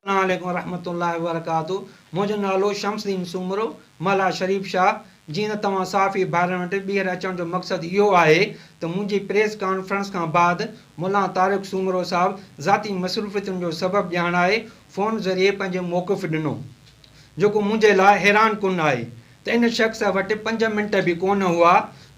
अस्सलामुअलैकुम रहमतुल्लाहि व बरकातहू। मुंहिंजो नालो शम्सदीन सूमरो मला शरीफ शाह। जीअं त तव्हां साफ़ी ॿाहिरि वटि ॿीहर अचण जो मक़सदु इहो आहे त मुंहिंजी प्रेस कॉन्फ्रेंस खां बाद मुला तारिक सूमरो साहिबु ज़ाती मसरूफ़ियतुनि जो सबबु ॼाणाए फ़ोन ज़रिए पंहिंजो मौक़िफ़ ॾिनो, जेको मुंहिंजे लाइ हैरान कुन आहे त इन शख़्स वटि 5 मिंट बि कोन हुआ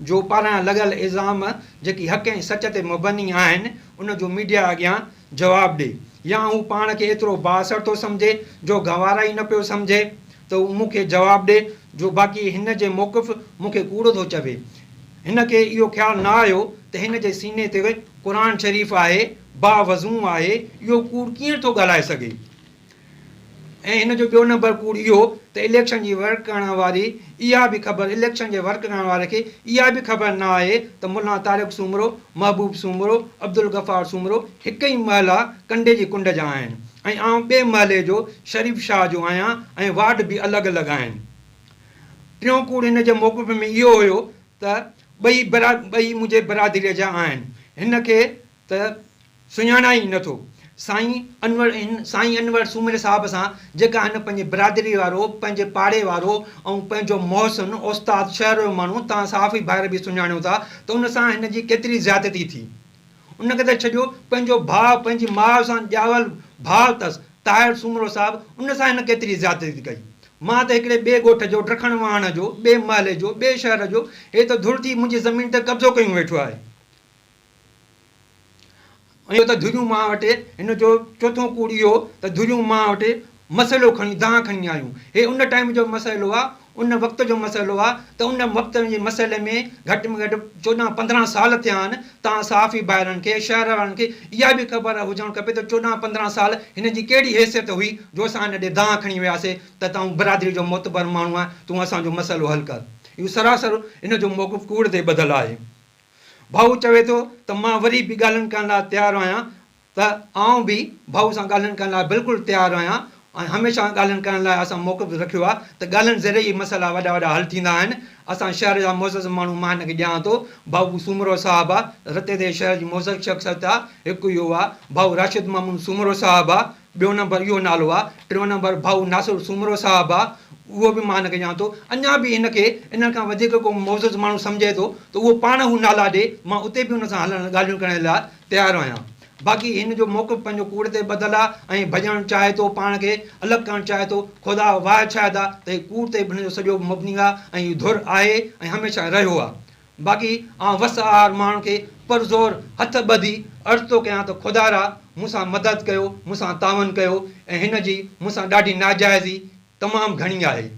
जो पारां लॻल इल्ज़ाम जेकी हक़ ऐं सच ते मुबनी आहिनि उन जो मीडिया अॻियां जवाबु ॾिए, या हू पाण खे एतिरो बाअसर थो सम्झे जो गवारा ई न पियो सम्झे त हू मूंखे जवाबु ॾिए, जो बाक़ी हिन जे मौक़िफ़ मूंखे कूड़ो थो चवे। हिन खे इहो ख़्यालु न आयो त हिन जे सीने ते क़ुर शरीफ़ आहे, बावज़ू आहे, इहो कूड़ कीअं थो ॻाल्हाए सघे। ऐं हिन जो ॿियो नंबर कूड़ इहो त इलेक्शन जी वर्क करण वारी इहा बि ख़बर, इलेक्शन जे वर्क करण वारे खे इहा बि ख़बर न आहे त मुला तारिक सूमरो, महबूब सूमरो, अब्दुल गफ़ार सूमरो हिकु ई महला कंडे जी कुंड जा आहिनि ऐं आउं ॿिए महले जो शरीफ शाह जो आहियां ऐं वार्ड बि अलॻि अलॻि आहिनि। टियों कूड़ हिन जे मौक़िफ़ में इहो हुयो त ॿई मुंहिंजे बिरादरीअ जा आहिनि, हिन खे त सुञाणा ई नथो। साईं अनवर सूमरे साहिब सां जेका हिन पंहिंजे बिरादरी वारो, पंहिंजे पाड़े वारो ऐं पंहिंजो मोहसिन उस्ताद शहर जो माण्हू, तव्हां साफ़ ई ॿाहिरि बि सुञाणियो था त उन सां हिन जी केतिरी ज़्यादती थी। उनखे त छॾियो, पंहिंजो भाउ, पंहिंजी माउ सां ॼावल भाउ अथसि ताहिर सूमरो साहिबु, उन सां हिन केतिरी ज़्यादती कई। मां त हिकिड़े ॿिए ॻोठ जो, ड्रखण वाहण जो, ॿिए महले जो, ॿिए शहर जो, हे त धुर थी मुंहिंजी ज़मीन ते कब्ज़ो कयूं वेठो आहे। इहो त धुरियूं मां वटि, हिन जो चोथों कूड़ इहो त धुरियूं मां वटि मसइलो खणी खणी आयूं। हे उन टाइम जो मसइलो आहे, उन वक़्त जो मसइलो आहे त उन वक़्त जे मसइले में घटि में घटि 14-15 साल थिया आहिनि। तव्हां साफ़ ई ॿाहिरनि खे, शहर वारनि खे इहा बि ख़बर हुजणु खपे त 14-15 साल हिन जी कहिड़ी हैसियत हुई जो असां हिन ॾे खणी वियासीं त तव्हां बिरादरी जो मोतबर माण्हू आहे, तूं असांजो मसइलो हल कर। इहो सरासर हिन जो मौक़िफ़ कूड़ ते ॿधलु आहे। भाऊ चवे थो त मां वरी बि ॻाल्हियुनि करण लाइ तयारु आहियां, त आउं बि भाऊ सां ॻाल्हियुनि करण लाइ बिल्कुलु तयारु आहियां ऐं हमेशह ॻाल्हियुनि करण लाइ असां मौक़िफ़ रखियो आहे त ॻाल्हियुनि ज़रिए ई मसइला वॾा वॾा हल थींदा आहिनि। असां शहर जा मोज़ज़ माण्हू, मां हिन खे ॼाणां थो, भाऊ सूमरो साहिबु आहे, रते ते शहर जी मोज़ज़ शख़्सियत आहे, हिकु इहो आहे। भाऊ राशिद मामून सूमरो साहिबु आहे, ॿियो नंबर इहो नालो आहे। टियों नंबर भाऊ नासिर सूमरो साहिबु आहे, उहो बि मां हिन खे ॼाणां थो। अञा बि हिन खे इन खां वधीक को मोज़ज़ माण्हू सम्झे थो त उहो पाण हू नाला ॾिए, मां उते बि हुन सां हलण ॻाल्हियूं करण लाइ तयारु आहियां। बाक़ी हिन जो मौक़िफ़ पंहिंजो कूड़ ते ॿधलु आहे ऐं भॼणु चाहे थो, पाण खे अलॻि करणु चाहे थो। ख़ुदा वाह शायदि आहे त हीउ कूड़ ते हिन जो सॼो मुबनी आहे ऐं धुर आहे ऐं हमेशह रहियो आहे। बाक़ी आउं वसआर माण्हू खे परज़ोर हथ ॿधी अर्ज़ु थो कयां त ख़ुदारा मूंसां मदद कयो, मूंसां तावन कयो, ऐं हिन जी मूंसां ॾाढी नाजाइज़ी तमामु घणी आहे।